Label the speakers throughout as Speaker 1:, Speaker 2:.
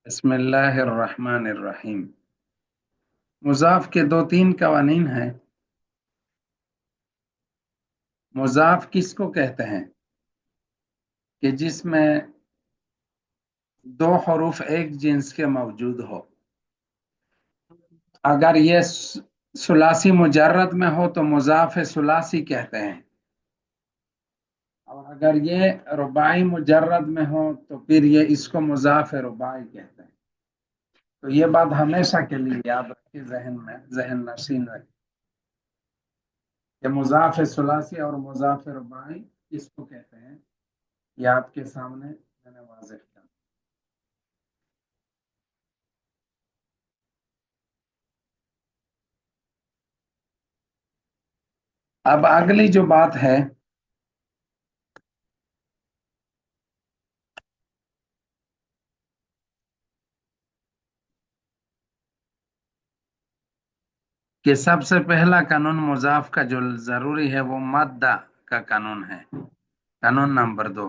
Speaker 1: بسم اللہ الرحمن الرحیم۔ مضاف کے دو تین قوانین ہیں۔ مضاف کس کو کہتے ہیں کہ جس میں دو حروف ایک جنس کے موجود ہو۔ اگر یہ ثلاثی مجرد میں ہو تو مضاف ثلاثی کہتے ہیں، اور اگر یہ رباعی مجرد میں ہو تو پھر یہ اس کو مضاف رباعی کہتے ہیں۔ تو یہ بات ہمیشہ کے لیے یاد رکھیں، ذہن نشین رکھیں کہ مضاف ثلاثی اور مضاف رباعی کس کو کہتے ہیں۔ یہ آپ کے سامنے میں نے واضح کیا۔ اب اگلی جو بات ہے کہ سب سے پہلا قانون مضاف کا جو ضروری ہے وہ مادہ کا قانون ہے۔ قانون نمبر 2،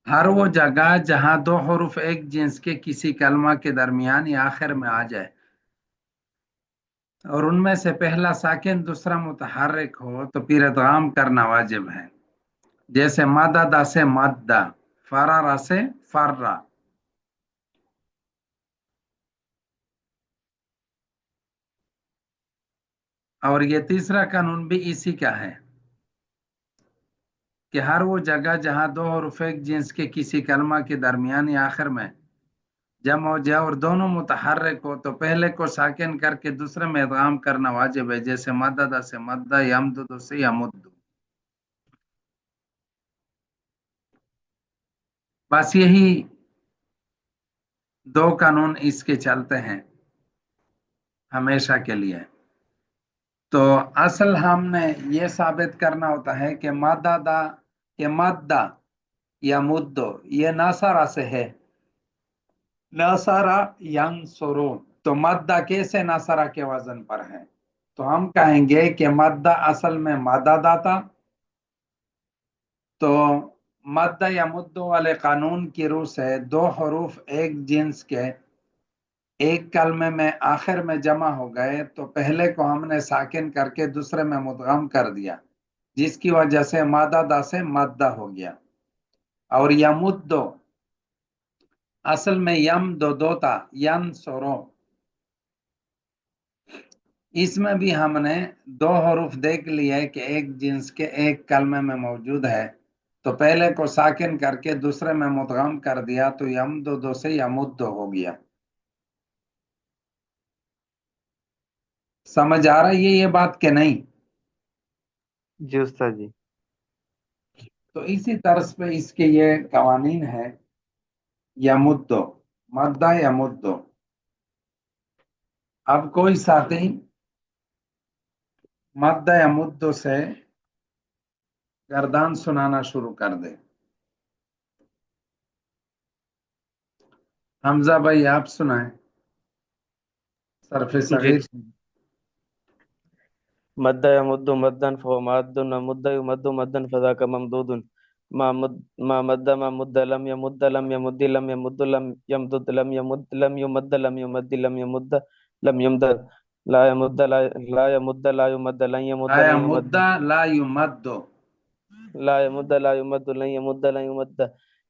Speaker 1: ہر وہ جگہ جہاں دو حروف ایک جنس کے کسی کلمہ کے درمیان یا آخر میں آ جائے اور ان میں سے پہلا ساکن دوسرا متحرک ہو تو پھر ادغام کرنا واجب ہے، جیسے مدد سے مدہ، فرار سے فرا۔ اور یہ تیسرا قانون بھی اسی کا ہے کہ ہر وہ جگہ جہاں دو حروف ایک جنس کے کسی کلمہ کے درمیان یا آخر میں جمع ہو جائے اور دونوں متحرک ہو تو پہلے کو ساکن کر کے دوسرے میں ادغام کرنا واجب ہے، جیسے مدد سے مدہ، یمدد سے یمد۔ بس یہی دو قانون اس کے چلتے ہیں ہمیشہ کے لیے۔ تو اصل ہم نے یہ ثابت کرنا ہوتا ہے کہ مدہ یا مدو یہ ناصرہ سے ہے، ناصرہ ینصرو، تو مدہ کیسے ناصرہ کے وزن پر ہے؟ تو ہم کہیں گے کہ مدہ اصل میں مدد آتا، تو مدہ یا مدو والے قانون کی روح سے دو حروف ایک جنس کے ایک کلمے میں آخر میں جمع ہو گئے تو پہلے کو ہم نے ساکن کر کے دوسرے میں مدغم کر دیا، جس کی وجہ سے مدد سے مدہ ہو گیا۔ اور یمدو اصل میں یم دو تھا، ین سورو، اس میں بھی ہم نے دو حروف دیکھ لیے کہ ایک جنس کے ایک کلمے میں موجود ہے تو پہلے کو ساکن کر کے دوسرے میں مدغم کر دیا تو یمدو سے یمدو ہو گیا۔ سمجھ آ رہی ہے یہ بات کہ نہیں؟
Speaker 2: جی استاد جی۔
Speaker 1: تو اسی طرز پہ اس کے یہ قوانین ہے، یمدو، مدہ یمدو۔ اب کوئی ساتھی مدہ یمدو سے گردان سنانا شروع کر دے۔ حمزہ بھائی آپ سنائیں صرف
Speaker 2: جی،
Speaker 1: صغیر۔
Speaker 2: مد يمد مدا فهو ماد، ومد يمد مدا فذاك ممدود. ما مد لم يمد لم يمد لم يمد لم يمدد لم يمد لم يمد لم يمد لم يمد لم يمدد. لا يمد لا يمد لا يمد لن يمد
Speaker 1: لا
Speaker 2: لن يمد.
Speaker 1: يمد لا يمد،
Speaker 2: لا يمد لا يمد لن يمد لن يمد.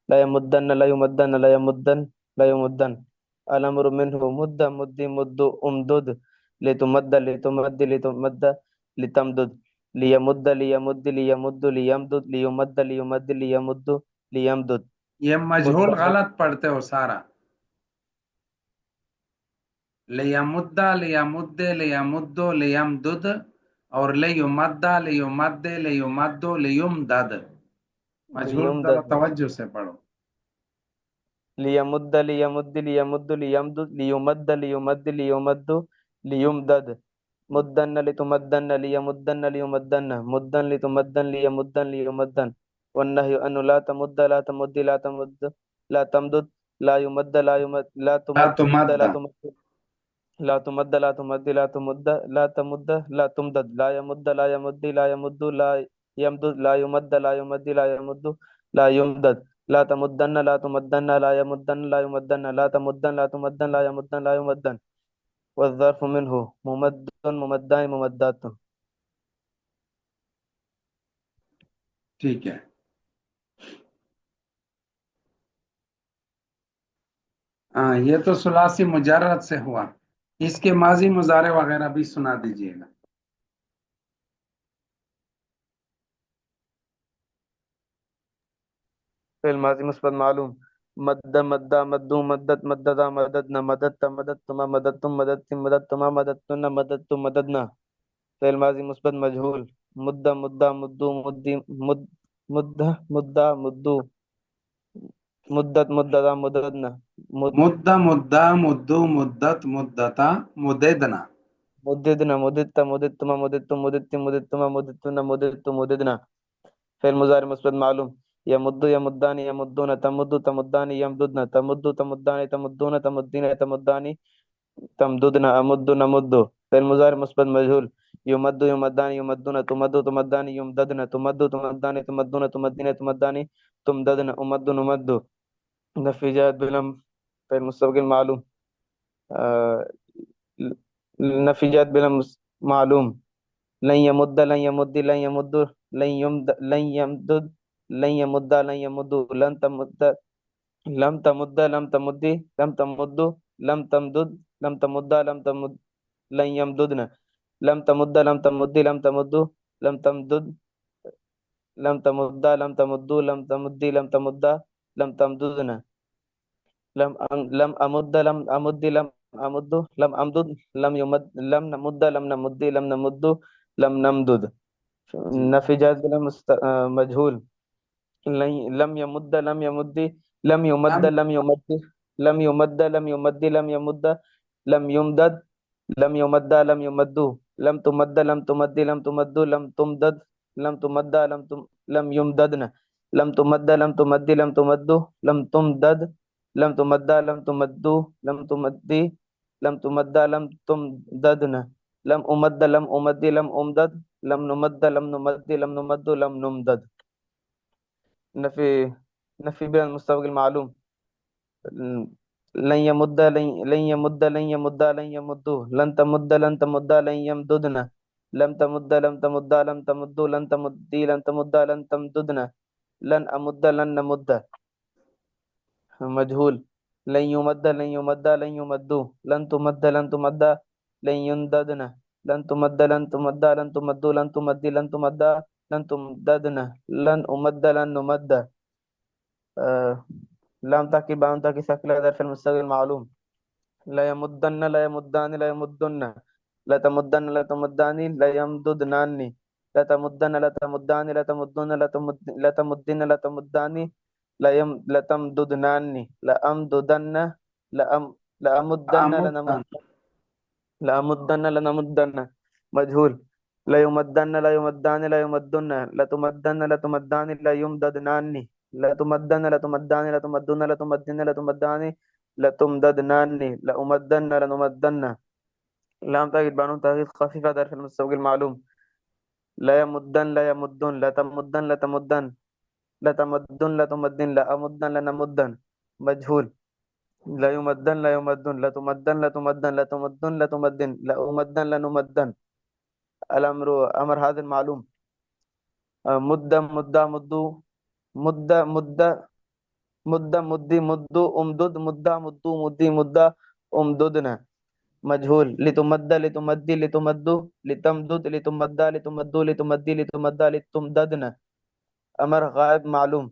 Speaker 2: لا يمدن لا يمدن لا يمدن لا يمدن. الأمر منه مد مد مد أمدد. لتمد لتمد لتمد لتمدد. ليمد ليمد ليمد ليمدد ليمد ليمد ليمد ليمدد.
Speaker 1: یہ مجہول
Speaker 2: مد
Speaker 1: غلط پڑھتے ہو سارا۔ لیمد لیمد لیمد لیمدد اور لیمد لیمد لیمد لیمدد، مجہول ذرا
Speaker 2: ليمدد.
Speaker 1: توجہ سے پڑھو۔
Speaker 2: ليمد ليمد ليمد ليمدد ليمد ليمد ليمد ليمدد. مدن لتمدن ليمدن ليمدن مدن لتمدن ليمدن ليمدن. والنهي أن لا تمد لا تمد لا تمد لا تمدد. لا يمد لا يمد لا
Speaker 1: لا
Speaker 2: تمد
Speaker 1: تمد،
Speaker 2: لا تمد لا تمد لا تمد لا تمد لا تمد لا تمدد. لا يمد لا يمد لا يمد لا يمدد لا يمد لا يمد لا يمد لا يمدد. لا تمدن لا تمدن لا يمدن لا يمدن لا تمدن لا تمدن لا يمدن لا يمدن. والظرف منه ممد ممدان ممدات.
Speaker 1: ٹھیک ہے. ہاں یہ تو ثلاثی مجرد سے ہوا. اس کے ماضی مضارع وغیرہ بھی سنا دیجیے گا.
Speaker 2: فعل ماضی مثبت معلوم. مد مد مدو مدت مددا مددنا مددت مددتما مددتم مددتم مددتما مددتن مددتم مددنا. فعل ماضی مثبت مجهول. مد مدہ مدو مدی مد مدہ مدہ مدو مدت مددا مددنا مد
Speaker 1: مدہ مدہ مدو مدت مدتا مددنا.
Speaker 2: مددنا مددت مددتما مددتم مددتم مددتما مددتن مددتم مددنا. فعل مضارع مثبت معلوم. يمد يمدان يمدون تمد تمدان يمددن تمد تمدان تمدون تمدين تمدان تمددنا أمد نمد. فعل مضارع مثبت مجهول. يمد يمدان يمدون تمد تمدان يمددن تمد تمدان تمدون تمدين تمدان تمددن أمد نمد. نفي جاءت بلم. فعل مستقبل معلوم. آه، نفي جاءت بلم معلوم. لن يمد لن يمد لن يمد لن يمد لن يمدد لن يمد لن يمد لن تمد لم تمد لم تمدي لم تمد لم تمدد لم تمد لم تمد لن يمددنا لم تمد لم تمدي لم تمد لم تمدد لم تمد لم تمد لم تمدي لم تمد لم تمددنا لم أمد لم أمد لم أمد لم أمدد لم يمد لم نمد لم نمدي لم نمد لم نمدد.
Speaker 1: جی.
Speaker 2: نفي جاءت بلا مجهول. لم يمد لم يمد لم يمد
Speaker 1: لم
Speaker 2: لم يمد لم يمد لم يمد لم يمد لم يمدد لم يمد لم يمد لم تمد لم تمد لم تمد لم تمدد لم تمد لم يمددن لم تمد لم تمد لم تمد لم تمدد لم تمد لم تمد لم تمدي لم تمد لم تمددن لم أمد لم أمد لم أمدد لم نمد لم نمد لم نمد لم نمدد. نفي نفي بين المستوى المعلوم. لن يمد لن يمد لن يمد لن يمد لن تمد لن تمد لن يمددنا لم تمد لم تمد لم تمد لن تمدي لن تمد لن تمددنا لن أمد لن نمد. مجهول. لن يمد لن يمد لن يمد لن تمد لن تمد لن يمددنا لن تمد لن تمد لن تمد لن تمدي لن تمد لن تمددنا لن أمد لن نمد. آه، لام تاكي بام تاكي ساكن ظرف المستقبل معلوم. لا يمدن لا يمدان لا يمدن لا تمدن لا تمدان لا يمددنان لا تمدن لا تمدان لا تمدن لا تمدن لا تمدان لا تمددنان لا أمددن لا أم لا أمدن لا
Speaker 1: آمدن.
Speaker 2: نمد لا أمدن لا نمدن. مجهول. لا يمدن لا يمدان لا يمدن لا تمدن لا تمدان لا يمددنان لا تمدن لا تمدان لا تمدن لا تمدن لا تمدان لا تمددنان لا أمدن لا نمدن. لام تاكيد بانون تاكيد خفيفة ظرف المستوى المعلوم. لا يمدن لا يمدن لا تمدن لا تمدن لا تمدن لا تمدن لا أمدن لا نمدن. مجهول. لا يمدن لا يمدن لا تمدن لا تمدن لا تمدن لا تمدن لا أمدن لا نمدن. الأمر أمر هذا المعلوم. مد مد مدو مد مد مد مدي مدو أمدد مد مدو مدي مد أمددنا. مجهول. لتمد لتمدي لتمدو لتمدد لتمدى لتمدو لتمدي لتمدى لتمددنا. أمر غائب معلوم.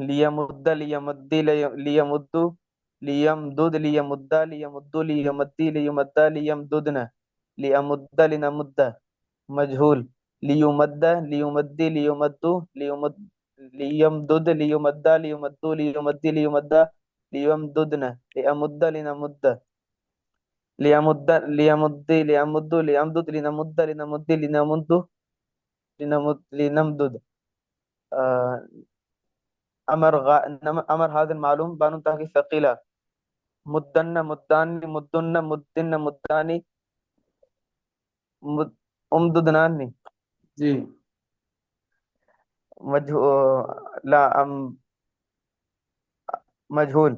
Speaker 2: ليمد ليمدي ليمدو ليمدد ليمدى ليمدو ليمدي ليمدى ليمددنا ليمد لنمد. مجهول. ليمد ليمدي ليمدو ليمد ليمدد ليمدى ليمدو ليمدي ليمدى ليمددنا لأمد لنمد ليمد ليمد ليمد ليمدد لنمد لنمد لنمد لنمدد. آه، أمر هذا المعلوم بان تحقيق ثقيلة. مدن مدان مدن مدن مداني أمددنان.
Speaker 1: جی.
Speaker 2: لا مجهول.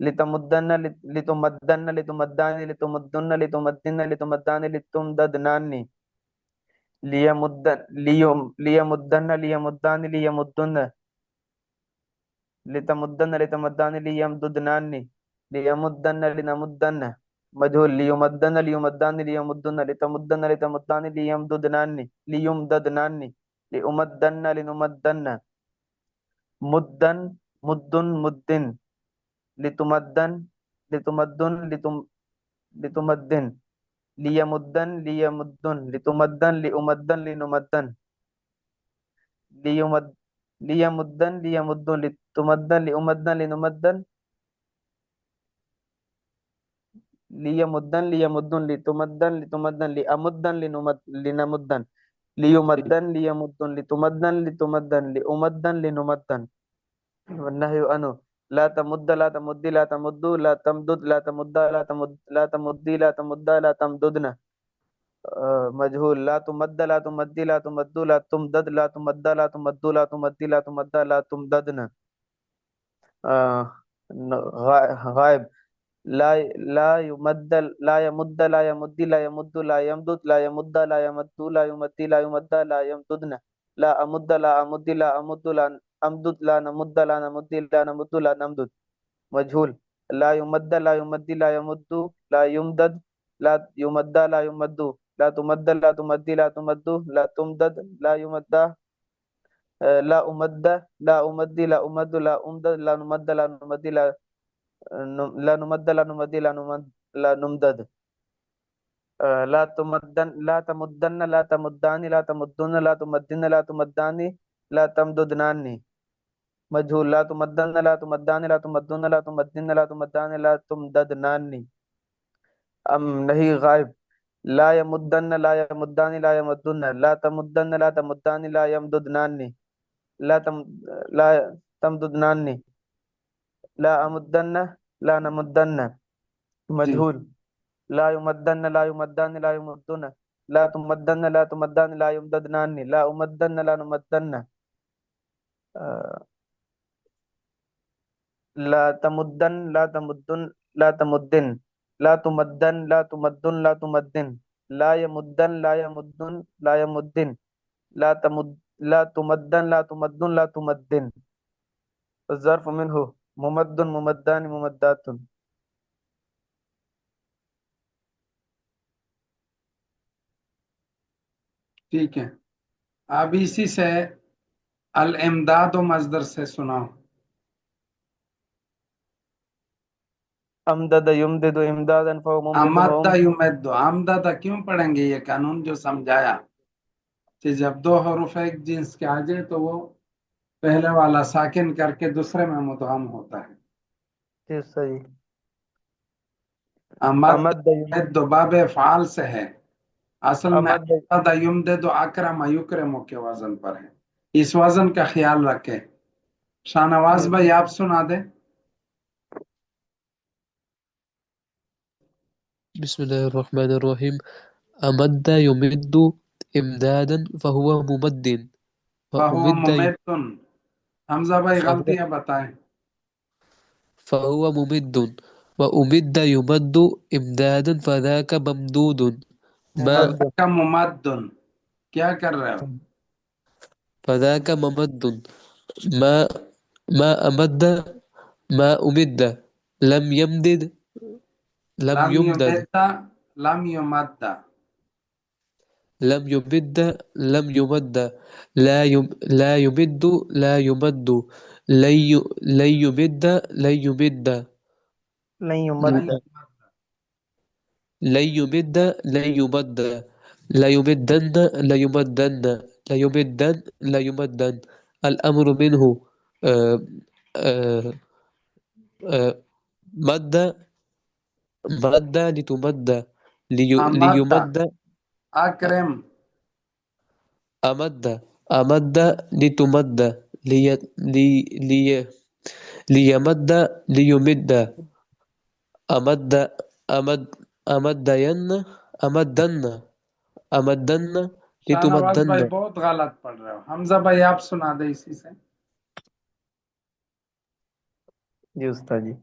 Speaker 2: لتمدن لتمدن لتمدان لتمدن لتمدن لتمدان لتمددناني. ليمدن ليمدان ليمدن لتمدن لتمدان ليمددناني. ليمدن لنمدن. مجهول. ليمدن ليمدان ليمدن لتمدن لتمدان ليمددناني ليمددناني. لأمدن لنمدن. مدن مدن مدن. لتمدن لتمدن لتمدن. ليمدن ليمدن لتمدن لأمدن لنمدن. ليمد ليمدن ليمدن لتمدن لأمدن لنمدن. ليمدن ليمدن لتمدن لتمدن لأمدن لنمدن. ليمدن ليمدن لتمدن لتمدن لأمدن لنمدن. والنهي عنه. لا تمد لا تمدي لا تمد لا تمدد لا تمد لا تمد لا تمدي لا تمد لا تمددن. مجهول. لا تمد لا تمدي لا تمد لا تمدد لا تمد لا تمد لا تمدي لا تمد لا تمددن. غائب. لا يمد لا يمد لا يمد لا يمد لا يمدد لا يمد لا يمد لا يمدي لا يمد لا يمددن. لا أمد لا أمد لا أمد لا أمدد لا نمد لا نمد لا نمد لا نمدد. مجهول. لا يمد لا يمد لا يمد لا يمدد لا يمد لا يمد لا تمد لا تمدي لا تمد لا تمدد لا يمد. لا أمد لا أمدي لا أمد لا أمدد لا نمد لا نمدي لا نمد لا نمدي لا نمد لا نمدد. لا تمدن لا تمدن لا تمداني لا تمدن لا تمدن لا تمداني لا تمددناني. مجهول. لا تمدن لا تمداني لا تمدن لا تمدن لا تمداني لا تمددناني. نہیں غائب. لا يمدن لا يمداني لا يمدن لا تمدن لا تمداني لا يمددناني. لا تمددناني. لا أمدن لا نمدن.
Speaker 1: جی
Speaker 2: مجهول. لا يمدن لا يمدان لا يمدن لا تمدن لا تمدان لا يمددنان لا أمدن لا نمدن. لا تمدن لا تمدن لا تمدن لا تمدن لا تمدن لا تمدن. لا يمدن لا يمدن لا يمدن لا تمد لا تمدن لا تمدن لا تمدن. الظرف منه ممد ممدان ممدات.
Speaker 1: ٹھیک ہے. اب اسی سے الامداد و مصدر سے سناؤ.
Speaker 2: أمدد يمدد إمدادا فهو ممدد
Speaker 1: امدہ
Speaker 2: وأمدد.
Speaker 1: یمد. امدادہ کیوں پڑھیں گے؟ یہ قانون جو سمجھایا کہ جب دو حروف ایک جنس کے آ جائے تو وہ پہلے والا ساکن کر کے دوسرے میں مدغم ہوتا ہے.
Speaker 2: صحیح.
Speaker 1: امد
Speaker 2: أمد
Speaker 1: یمد باب افعال سے ہے. اصل میں
Speaker 2: أمد
Speaker 1: امدہ یمدد اکرم یکرم کے وزن پر ہے. اس وزن کا خیال رکھے. شاہ نواز بھائی آپ سنا دیں.
Speaker 3: بسم الله الرحمن الرحيم. أمد يمد إمدادا فهو ممد
Speaker 1: فہو
Speaker 3: وأمد
Speaker 1: ممدن. حمزہ بھائی
Speaker 3: فهو,
Speaker 1: غلطیاں بتائیں.
Speaker 3: فهو ممد وأمد يمد إمدادا فذاك ممدود. ما
Speaker 2: ممد.
Speaker 1: کا ممدن. کیا کر رہے ہو؟
Speaker 3: فذاك ممد. ما ما أمد ما أمد لم يمدد لم
Speaker 1: لم
Speaker 3: يمدد
Speaker 1: یمد لم یمد.
Speaker 3: لم يمد لم يمد لا يمد لا يمد لن يمد لن يمد
Speaker 2: لن
Speaker 1: لن
Speaker 2: يمد.
Speaker 3: لن يمد لن يمد لا يمدن لا يمدن لا يمدن لا يمدن. الأمر منه آه، آه، آه، مد مد لتمد
Speaker 1: امد
Speaker 3: ليمد
Speaker 1: اکرم.
Speaker 3: أمد أمد لتمد لي لي لي ليمد ليمد أمد أمد أمدين أمدن أمدن
Speaker 1: شاہ نواز
Speaker 3: لتمدن.
Speaker 1: بھائی بہت غلط پڑھ رہے ہو. حمزہ بھائی آپ سنا دیں اسی سے.
Speaker 2: جی استاد جی.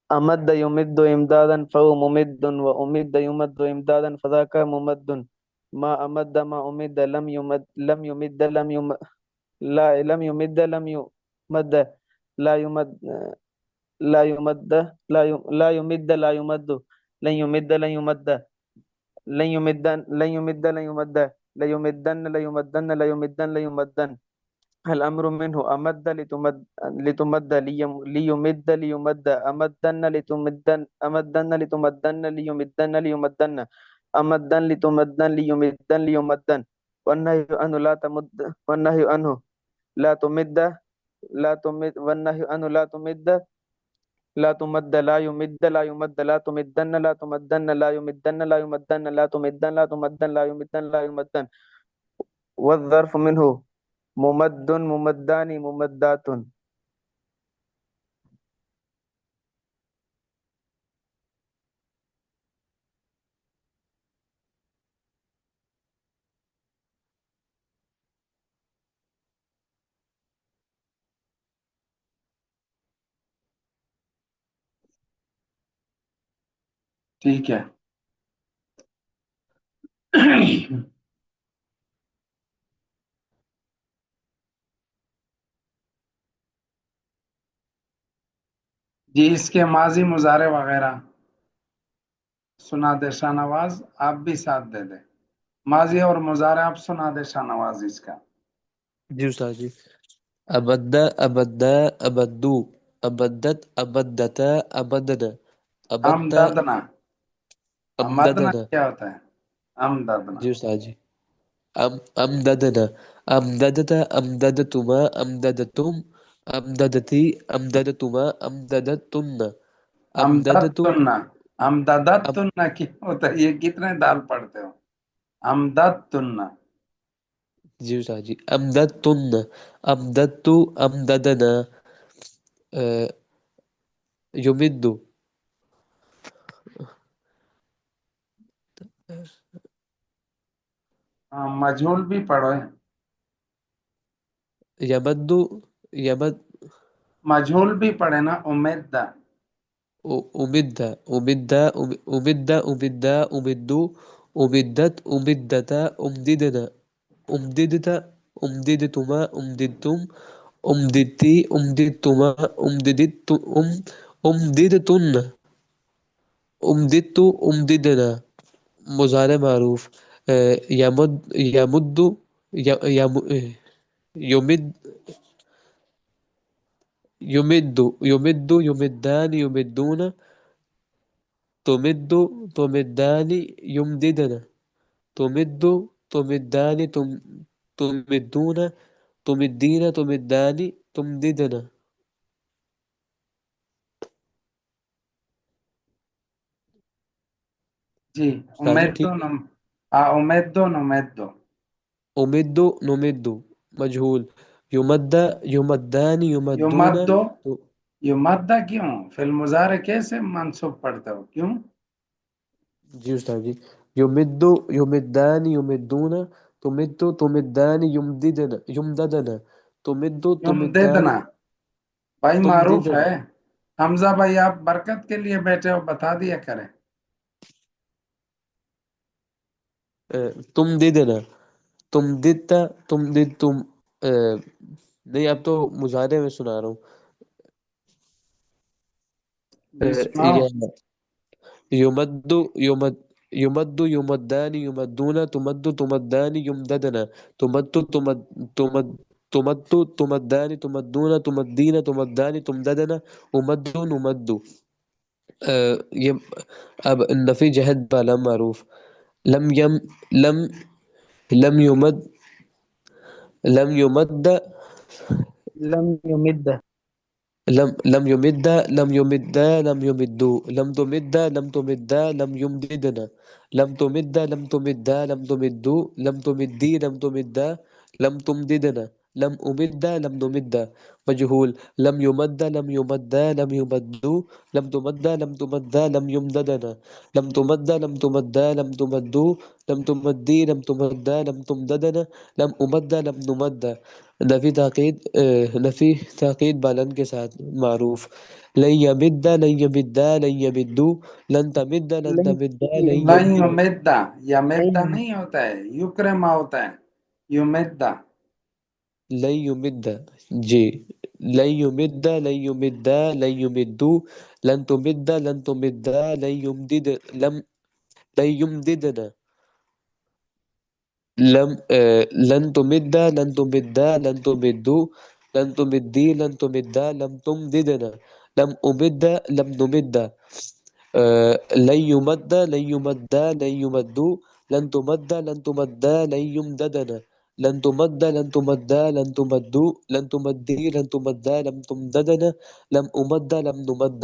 Speaker 2: أمد يمد إمدادا فهو ممد وأمد يمد إمدادا فذاك ممد. ما أمد ما أمد لم يمد لم يمد لم يمد لا لم يمد لم يمد لا يمد لا يمد لا يمد لا يمد لن يمد لن يمد لن يمدن لن يمد لن يمد لا يمدن لا يمدن لا يمدن لا يمدن. الأمر منه أمد لتمد لتمد ليمد ليمد أمدن لتمدن أمدن لتمدن ليمدن ليمدن أمدن لتمدن ليمدن ليمدن. والنهي عنه لا تمد والنهي عنه لا تمد لا تمد والنهي عنه لا تمد لا تمد لا يمد لا يمد لا تمدن لا تمدن لا يمدن لا يمدن لا تمدن لا تمدن لا يمدن لا يمدن. والظرف منه ممد ممدان ممدات.
Speaker 1: ٹھیک ہے. جی اس کے ماضی مضارع وغیرہ سنا دے شاہ نواز. آپ بھی ساتھ دے دیں. ماضی اور مضارع آپ سنا دے شاہ نواز اس کا.
Speaker 3: جی استاد جی. أبد أبدا أبدو أبدت أبدتا أبدنا أبدت
Speaker 1: امدادنا. امدنا
Speaker 3: أمددنا.
Speaker 1: کیا ہوتا ہے؟ امدادنا.
Speaker 3: جی استاد جی. أمددنا أمددت أمددتما أمددتم أمددتي أمددتما أمددتن أمددت
Speaker 1: امدادتنا. امدادتنا کیا ہوتا ہے؟ یہ کتنے دال پڑھتے ہو؟ امدادتنا.
Speaker 3: جی استاد جی. أمددتن أمددت أمددنا يمد
Speaker 1: مجھول بھی پڑھو ہے.
Speaker 3: يمد يمد
Speaker 1: مجھول بھی پڑھے نا. امید.
Speaker 3: أمد أمد أمد أمد أمد أمدت أمدتا أمددنا أمددت أمددتما أمددتم أمددتي أمددتما أمددت أمددتن أمددت أمددنا. مضارع معروف. يمد يمد يمد يمد يمد يمدان يمدون تمد تمدان يمددنا تمد تمدان تمدون تمدين تمدان تمددنا.
Speaker 1: جی
Speaker 3: راجی
Speaker 1: امید
Speaker 3: ٹھیک.
Speaker 1: امید نمید.
Speaker 3: أمد نمد مجهول. يمد يمدان يمدون
Speaker 1: یمد. یمد کیوں فی المضارع کیسے منصوب پڑھتے ہو؟ کیوں؟
Speaker 3: جی استاد جی. يمد يمدان يمدون تمد تمدان يمددنا يمددنا تمد تمدان
Speaker 1: یمددنا. بھائی معروف
Speaker 3: تمددنا.
Speaker 1: ہے. حمزہ بھائی آپ برکت کے لیے بیٹھے ہو، بتا دیا کریں.
Speaker 3: تمددنا تمددت تمددتم. نہیں اب تو مضارع میں سنا رہا ہوں.
Speaker 1: جی سناؤ.
Speaker 3: يمد يمد يمد يمدان يمدون تمد تمدان يمددنا تمد تمد تمد تمد تمدان تمدون تمدين تمدان تمددنا أمد نمد. اب النفي جهد بلا معروف. لم يم لم لم يمد لم يمد
Speaker 2: لم يمد
Speaker 3: لم يمد لم يمد لم يمدوا لم تمد لم تمد لم يمددنا لم تمد لم تمد لم تمدوا لم تمدي لم تمد لم تمددنا لم أمد لم نمد مجهول لم يمد لم يمد لم يمدوا لم تمد لم تمد لم يمددنا لم تمد لم تمد لم تمدوا لم تمدي لم تمد لم تمددنا لم أمد لم نمد نفی تاکید بالن کے ساتھ معروف لن يمد لن يمد لن يمدوا لن تمد لن
Speaker 2: لن
Speaker 3: تمد لن
Speaker 1: لن
Speaker 3: يمدد
Speaker 1: یمدہ، یمدہ
Speaker 2: لن
Speaker 1: نہیں ہوتا ہے، یکرما ہوتا ہے، یمدہ.
Speaker 3: لن يمد جی لن يمد لن يمد لن يمدوا لن تمد لن تمد لن يمدد لن يمددنا لن تمد لن تمد لن تمدوا لن تمدي لن تمد لم تمددنا لم أمد لم نمد لن يمد لن يمد لن يمدوا لن تمد لن تمد لن يمددنا لن تمد لن تمد لن تمدوا لن تمدي لن تمد لم تمددنا لم أمد لم نمد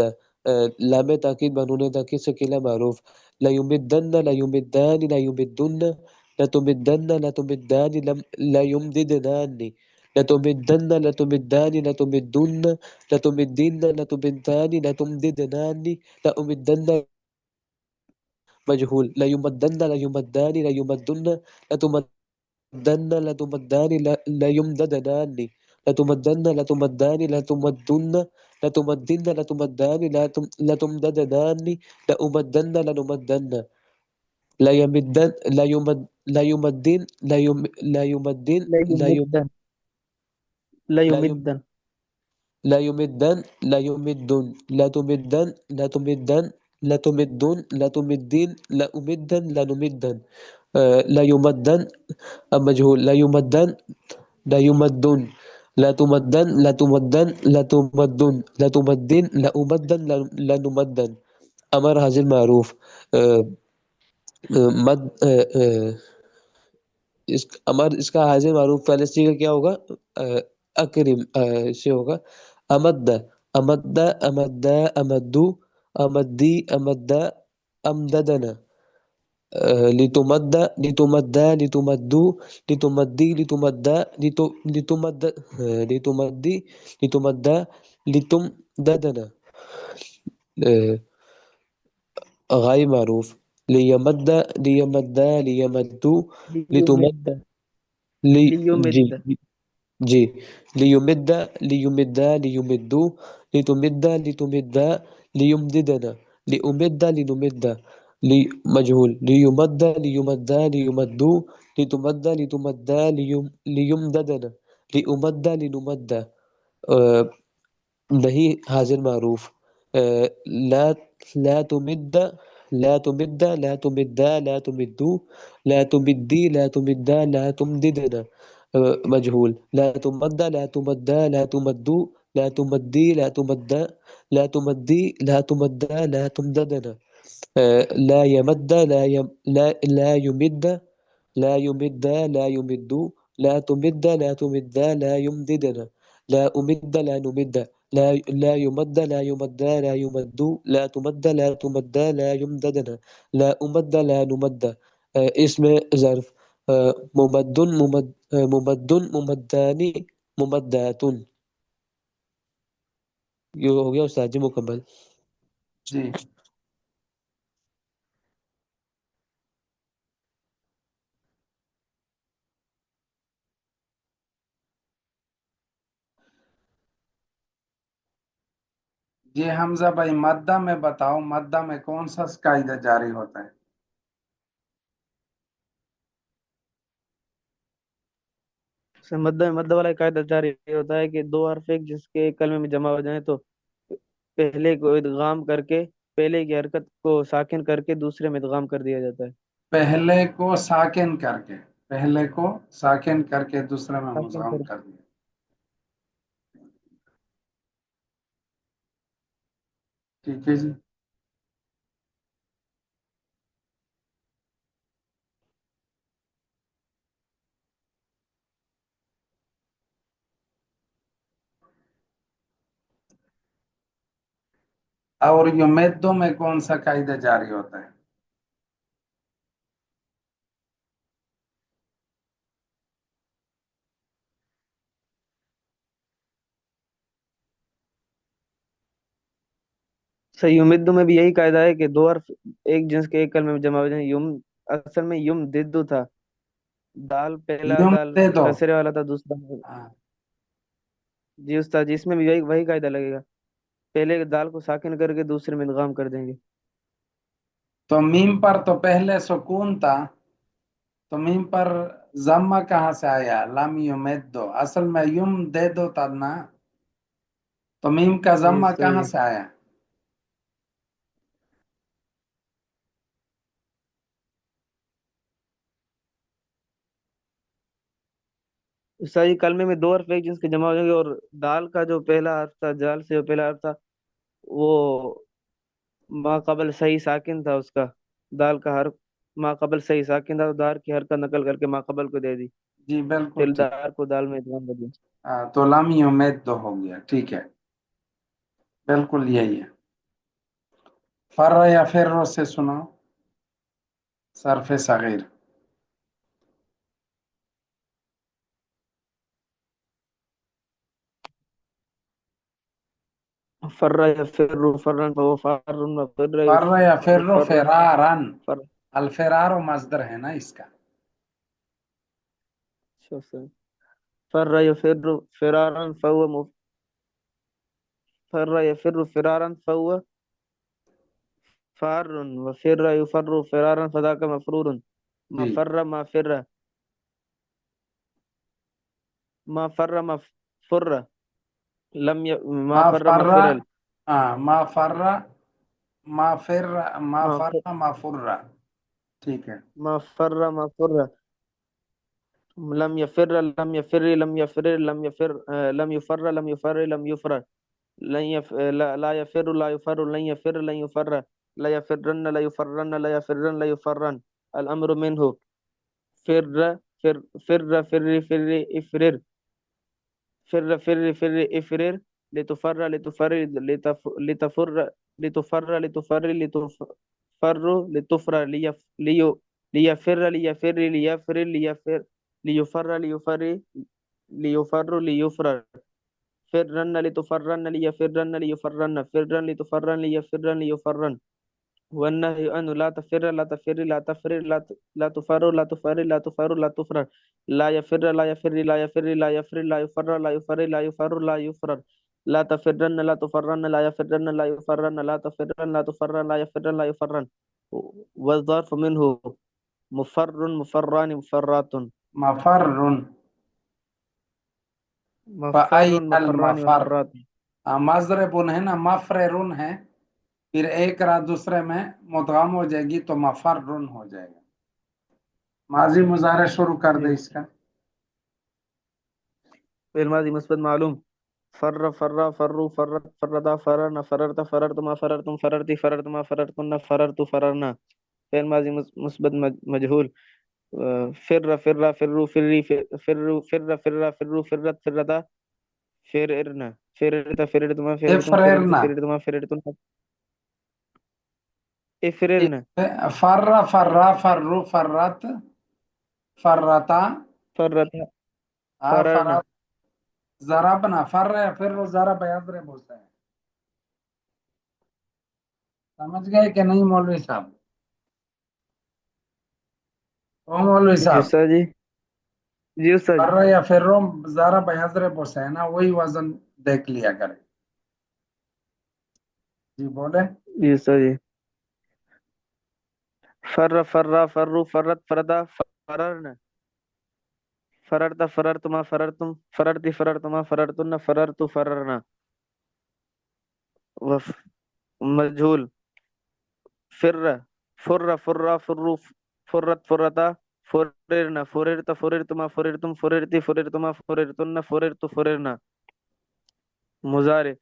Speaker 3: لام تاکید بنون تاکید سے قلعہ معروف لا يمدن لا يمدان لا يمدن لتمدن لتمدان لا يمددناني لتمدن لتمدان لتمدن لتمدن لتمدان لتمددناني لأمدن مجهول لا يمدن لا يمدان لا يمدن لتمدن لتمدان لا يمددناني لتمدن لتمدان لتمدن لتمدن لتمدان لتمددناني لأمدن لنمدن لا يمدن لا يمد لا يمدن لا يم لا يمدن
Speaker 2: لا
Speaker 3: لا يم
Speaker 2: يمدن لا
Speaker 3: لا يم
Speaker 2: يمدن
Speaker 3: لا يمدن لا يمدن لا تمدن لا تمدن لا تمدن لا تمدين لا أمدن لا نمدن لا يمدن مجهول لا يمدن لا يمدن لا تمدن لا تمدن لا تمدن لا تمدن لا أمدن لا نمدن أمر حاضر معروف مد اس کا حاضر معروف پہلے سیگا کیا ہوگا اکرم سے ہوگا امد امد امد امدو امدی امد امددنا لتمد لتمد لتمدو لتمدی لتمد لتمد لتمدی لتمد لتمددنا غائب معروف لیمد لیمد لیمدو لتمد
Speaker 2: ليمد
Speaker 3: لی جی
Speaker 2: ليمد
Speaker 3: جی لیمد لیمد لیمدو لتمد لتمد لیمددنا لأمد لنمد لی مجهول لیمد لیمد لیمدو لتمد لتمد لیمددنا لأمد لنمد نہیں حاضر معروف لا لا تمد لا تمد لا تمد لا تمدو لا تمدي لا تمد لا تمددنا مجهول لا تمد لا تمد لا تمدو لا تمدي لا تمد لا تمدي لا تمد لا تمددنا لا يمد لا يمد لا يمد لا يمد لا تمد لا تمد لا يمددنا لا أمد لا نمد لا يمد لا يمد لا يمد لا تمد لا تمد لا يمددنا لا أمد لا نمد اسم ظرف ممد ممد ممدانی ممدات یہ ہو گیا استاد جی مکمل
Speaker 1: جی. جی حمزہ بھائی مدہ میں بتاؤ، مدہ میں کون سا قاعدہ جاری ہوتا ہے؟
Speaker 2: سے مد والا قاعدہ جاری ہوتا ہے کہ دو حرف ایک جس کے کلمے میں جمع ہو جائیں تو پہلے کو ادغام کر کے پہلے کی حرکت کو ساکن کر کے دوسرے میں ادغام کر دیا جاتا ہے
Speaker 1: پہلے کو ساکن کر کے، پہلے کو ساکن کر کے دوسرے میں
Speaker 2: ساکن
Speaker 1: مدغم
Speaker 2: کر
Speaker 1: کر دیا. ٹھیک ہے جی. اور یمیدو میں کون سا قاعدہ جاری ہوتا ہے؟
Speaker 2: صحیح، یمد میں بھی یہی قاعدہ ہے کہ دو حرف ایک جنس کے ایک کلمے میں جمع ہو جائیں. اصل میں یم ددو تھا. دال پہلا
Speaker 1: یوم
Speaker 2: دال
Speaker 1: دے دو.
Speaker 2: کسرے والا تھا، دوسرا.
Speaker 1: ہاں،
Speaker 2: جی استاد جی، اس میں بھی وہی وہی قاعدہ لگے گا. پہلے دال کو ساکن کر کے دوسرے میں ادغام کر دیں گے.
Speaker 1: تو میم پر تو پہلے سکون تھا، تو میم پر ضمہ کہاں سے آیا؟ لم یمد دو، اصل میں یم دے دو تھا نا، تو میم کا
Speaker 2: جی
Speaker 1: ضمہ کہاں
Speaker 2: صحیح.
Speaker 1: سے آیا؟
Speaker 2: صحیح، کلمے میں دو حرف ایک جنس کے جمع ہو جائیں گے، اور دال کا جو پہلا حرف تھا، جال سے جو پہلا حرف تھا، وہ ما قبل صحیح ساکن تھا اس کا. دال کا حرف ما قبل صحیح ساکن تھا، تو دار کی حرکت نقل کر کے ما قبل کو دے دی.
Speaker 1: جی بالکل
Speaker 2: پھر
Speaker 1: ٹھیک.
Speaker 2: دار کو دال میں ادغام کر دیا.
Speaker 1: تو لم یمد دو ہو گیا، ٹھیک ہے، بالکل یہی ہے. فر یا فر سے سنو، صرف صغیر.
Speaker 2: فر یفر فرن فهو فار وفر
Speaker 1: فر یا فر
Speaker 2: یفر
Speaker 1: فرارن،
Speaker 2: فر.
Speaker 1: الفرار مصدر ہے نا اس کا.
Speaker 2: فر یفر فرارا فهو فر یفر فرارا فهو فار، وفر يفر فرارا فذاك مفرور. ما
Speaker 1: جی،
Speaker 2: فر ما فر ما فر ما فر ما
Speaker 1: ما
Speaker 2: فر ما
Speaker 1: فر،
Speaker 2: فرل.
Speaker 1: ما فر، ما فر، ما
Speaker 2: ما
Speaker 1: فر،
Speaker 2: ف-
Speaker 1: ما فر. ٹھیک ہے.
Speaker 2: ما فر ما فر. لم يفر لم يفر لم يفر لم يفر لم يفر لم يفر لم يفر. لن يف... لا يفر لا يفر لن يفر لن يفر. لا يفرن لا يفرن لا يفرن لا يفرن. الأمر منه. فر فر افرر. فر افرر. لتفر لتفر لتفر لتفر لتفر لتفر ليفر ليفر ليفر ليفر ليفر ليفر ليفر. فرن لتفرن ليفرن ليفرن فرن لتفرن ليفرن ليفرن. والنهي أن لا تفر لا تفر لا تفر لا تفر لا تفر لا تفر لا تفر. لا يفر لا يفر لا يفر لا يفر لا يفر لا يفر لا يفر لا يفر. لا تفرن لا تفرن لا يفرن لا يفرن لا تفرن لا تفرن لا يفرن لا يفرن. والظرف منه مفر مفران مفرات.
Speaker 1: مفر،
Speaker 2: مفر
Speaker 1: فأين
Speaker 2: مفران
Speaker 1: المفر.
Speaker 2: مفرات.
Speaker 1: مضرب ہے نا، مفررن ہے، پھر ایک رات دوسرے میں مدغم ہو جائے گی تو مفرن ہو جائے گا. ماضی مضارع شروع کر دے
Speaker 2: جی،
Speaker 1: اس کا.
Speaker 2: فعل ماضی مثبت معلوم. فر فر فروا فرت فردا فررنا فررت فررتما فررتم فررتی فررتما فررتن فررت فررنا. فعل ماضی مثبت مجهول. فر فر فروا فري فروا فر فر فروا فرت فردا فررنا فررت فررتما فررتم فررت
Speaker 1: افررنا،
Speaker 2: فررتما فررتن افررنا.
Speaker 1: فر فرا فرو فرت فرتا.
Speaker 2: فرت فررنا.
Speaker 1: فرت ضربنا، فر یا پھر وہ ضرب یضرب ہوتا ہے. سمجھ گئے کہ نہیں مولوی صاحب؟ او مولوی
Speaker 2: جی
Speaker 1: صاحب،
Speaker 2: استاد جی. جی استاد جی.
Speaker 1: فر یا پھر ضرب یضرب ہوتا ہے نا، وہی وزن دیکھ لیا کرے. جی بولے.
Speaker 2: جی استاد جی. فر فر فروا فرت فردا فررنا فررت فررتما فررتم فررتی فررتما فررتن فررت فررنا. مجهول. فر فر فر فروا فرت فرتا فررنا فررت فررتما فررتم فررتی فررتما فررتن فررت فررنا. مضارع.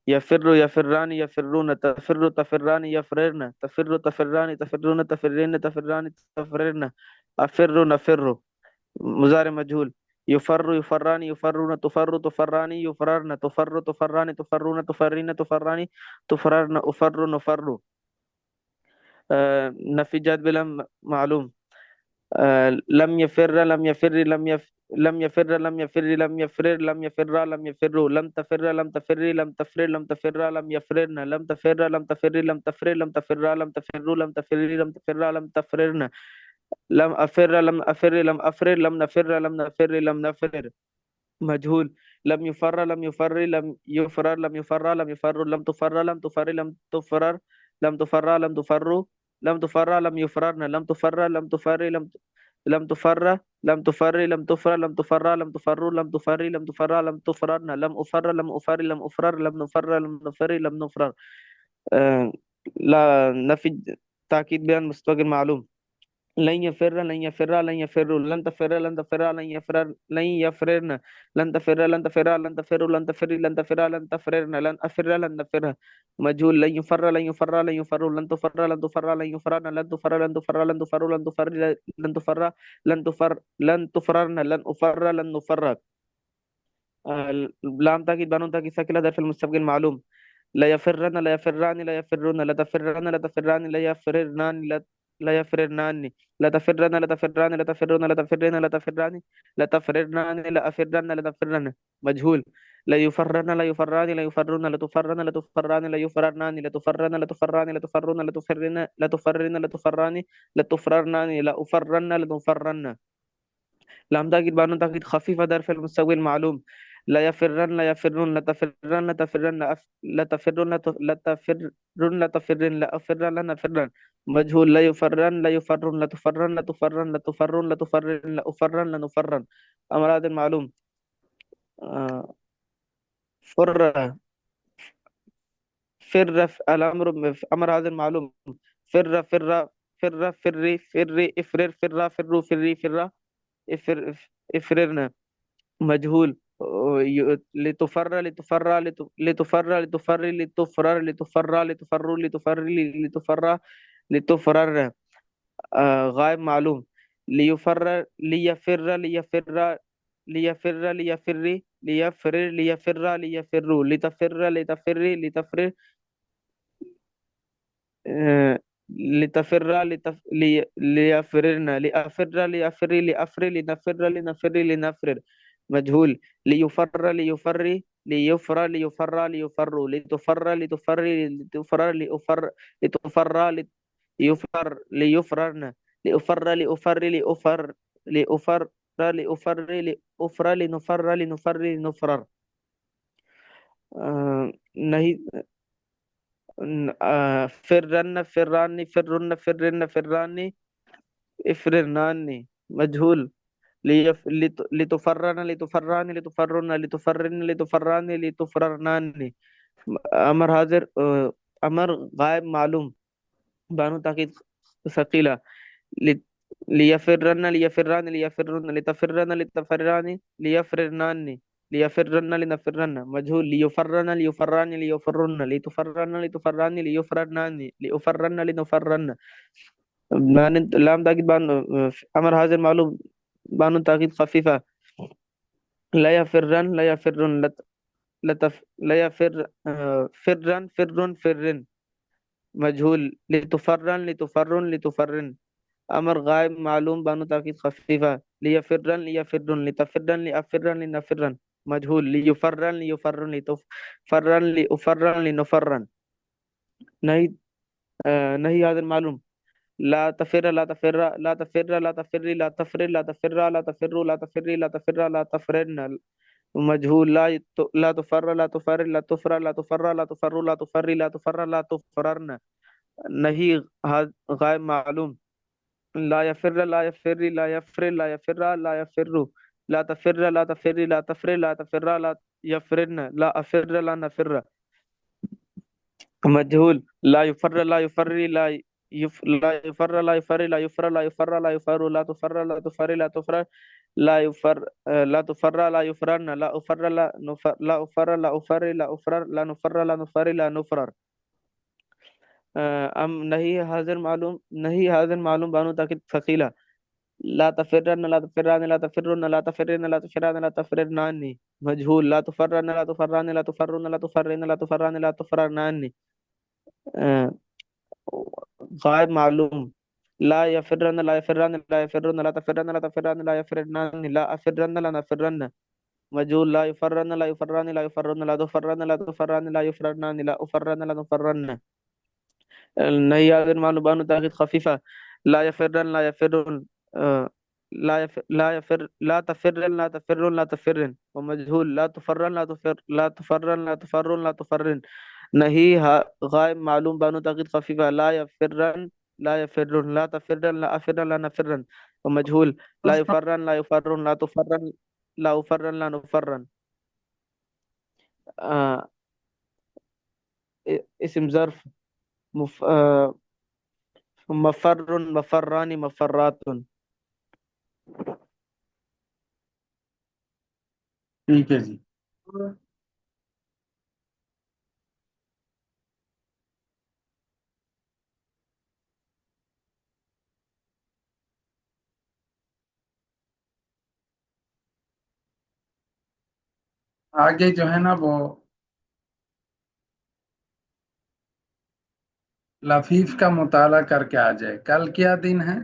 Speaker 2: يفر يفران يفرون تفر تفران يفررن تفر تفران تفرون تفرين تفران تفررن. أفر نفر. مضارع مجهول. يفر يفران يفرون تفر تفران يفررن تفر تفران تفرون تفرين تفران تفررن أفر نفر. نفي جاد بلا معلوم. لم يفر لم يفر لم يفر لم يفر لم يفرر لم يفر لم يفروا لم تفر لم تفري لم تفر لم تفر لم يفررن لم تفر لم تفري لم تفر لم تفر لم تفروا لم تفري لم تفر لم تفررن لم أفر لم أفر لم أفرر لم نفر لم نفر لم نفرر مجهول. لم يفر لم يفر لم يفرر لم يفر لم يفر لم تفر لم تفر لم تفرر لم تفر لم تفر لم تفر لم يفررن لم تفر لم تفر لم تفر لم تفر لم تفر لم تفر لم تفر لم تفر لم تفر لم تفررن لم أفر لم أفر لم أفرر لم نفر لم نفر لم نفرر. آه، لا نفي تأكيد بيان مستقل معلوم. لن يفر لن يفر لن يفر لن تفر لن تفر لن يفر لن يفررن لن تفر لن تفر لن تفر لن تفر لن تفر لن تفررن لن أفر لن نفر مجهول. لن يفر لن يفر لن يفر لن تفر لن تفر لن يفرن لن تفر لن تفر لن تفر لن تفر لن تفر لن تفر لن تفررن لن أفر لن نفر. لام تاكيد بانون تاكيد ساكنة ده في المستقبل معلوم. لا يفرن لا يفران لا يفرون لا تفرن لا تفران لا يفررنان لا يفررنان لا تفرن لا تفران لا تفرون لا تفرن لا تفران لا تفررنان لا أفرن لا تفرن مجهول. لا يفرن لا يفران لا يفرون لا تفرن لا تفران لا يفررنان لا تفرن لا تفران لا تفرون لا تفرن لا تفرن لا تفران لا تفررنان لا أفرن لا تفرن. لام تاكيد بانون تاكيد خفيفة در في المستوى المعلوم. لا يفرن لا يفرن لا تفرن لا تفرن لا تفرن لا تفرن لا تفرن لا أفرن لا نفرن مجهول. لا يفرن لا يفرن لا تفرن لا تفرن لا تفرن لا تفرن لا أفرن لا نفرن. أمر هذا المعلوم. آه، فر الأمر أمر هذا المعلوم. فري فري افرر فروا فري افر افررنا مجهول. لتفر لتفر لتفر لتفر لتفرر لتفر لتفر لتفر لتفر لتفرر. غائب معلوم. ليفر ليفر ليفر ليفر ليفر ليفر ليفر ليفر لتفر لتفر لتفر لتفر ليفررن لأفر ليفر لأفر لنفر لنفر لنفر مجهول. ليفر ليفر ليفر ليفر ليفر لتفر لتفر لتفر لأفر لتفر ليفر ليفررن لأفر لأفر لأفر لأفر لأفر لأفر لنفر لنفر لنفرر. نہیں فرن فرانی فرن فرن فرانی افرنانی مجهول. لتفرن لتفران لتفرن لتفرن لتفران لتفررنان. امر حاضر امر غائب معلوم بانو تاکید ثقيلة. ليفرن ليفران ليفرن لتفرن لتفران ليفررنان ليفرن لنفرن مجهول. ليفرن ليفران ليفرن لتفرن لتفران ليفررنان لأفرن لنفرن. لام تاكيد بان امر هذا المعلوم بان تاكيد خفيفة. لا يفرن لا يفرن لا يفر فرن فرن فرن مجهول. لتفرن لتفرن لتفرن امر غائب معلوم بانو تاكيد خفيفة. ليفرن ليفرن لتفرن لأفرن لنفرن مجهول. ليفرن ليفرن لتفرن لأفرن لنفرن. نہیں نہیں هذا المعلوم. لا تفر لا تفر لا تفر لا تفر لا تفر لا تفر لا تفر لا تفر لا تفر لا تفرن مجهول. لا تفر لا تفر لا تفر لا تفر لا تفر لا تفر لا تفر لا تفررن نہیں غائب معلوم. لا يفر لا يفر لا يفر لا يفر لا يفر لا تفر لا تفر لا تفر لا تفر لا يفرن لا أفر لا نفر مجهول. لا يفر لا يفر لا يفر لا يفر لا يفر لا يفر لا يفر لا تفر لا تفر لا تفر لا يفر لا تفر لا يفرن لا أفر لا نفر لا أفر لا أفر لا أفر لا نفر لا نفر لا نفرر. أم نہیں حاضر معلوم نہیں حاضر معلوم بانو تاکید ثقيلة. لا تفرن لا تفرن لا تفرن لا تفرن لا تفرن لا تفرنان مجهول. لا تفرن لا تفرن لا تفرن لا تفرن لا تفرن لا تفرنان. غائب معلوم. لا يفرن لا يفرن لا يفرن لا تفرن لا تفرن لا يفرن لا أفرن لا نفرن مجهول لا يفرن لا يفرن لا يفرن لا تفرن لا تفرن لا يفرن لا أفرن لا نفرن النهي هذا المعنى بأنه تأكيد خفيفة لا يفرن لا يفرن لا يفر لا تفرن لا تفرن لا تفرن ومجهول لا تفرن لا تفر لا تفرن لا تفرن لا تفرن نهي غائب معلوم بأنه تأكيد خفيفة لا يفرن لا يفرن لا تفرن لا أفرن لا نفرن ومجهول لا يفرن لا يفرن لا تفرن لا أفرن لا نفرن آه اسم ظرف مف... آه مفر مفران مفرات
Speaker 1: ٹھیک ہے جی. آگے جو ہے نا وہ لفیف کا مطالعہ کر کے آ جائے. کل کیا دن ہے؟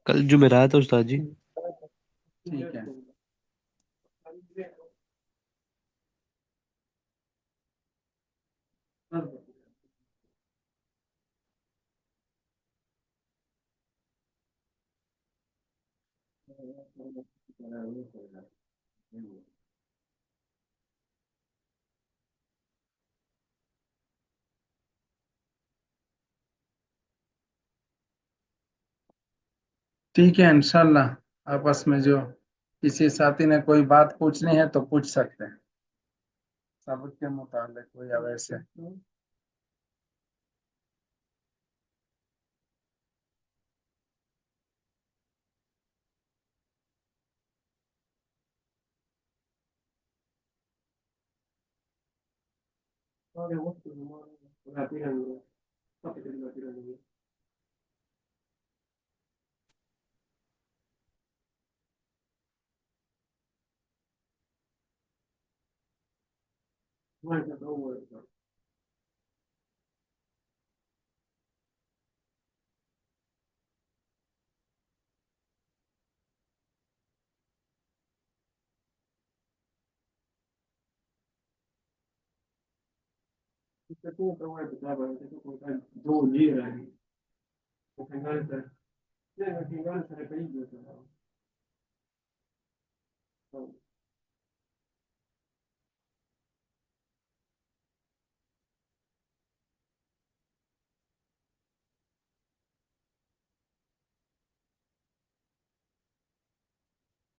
Speaker 3: کل جمعرات ہے استاد جی.
Speaker 1: ٹھیک ہے. ٹھیک ہے انشاءاللہ. آپس میں جو کسی ساتھی نے کوئی بات پوچھنی ہے تو پوچھ سکتے ہیں سبق کے متعلق ہو یا ویسے.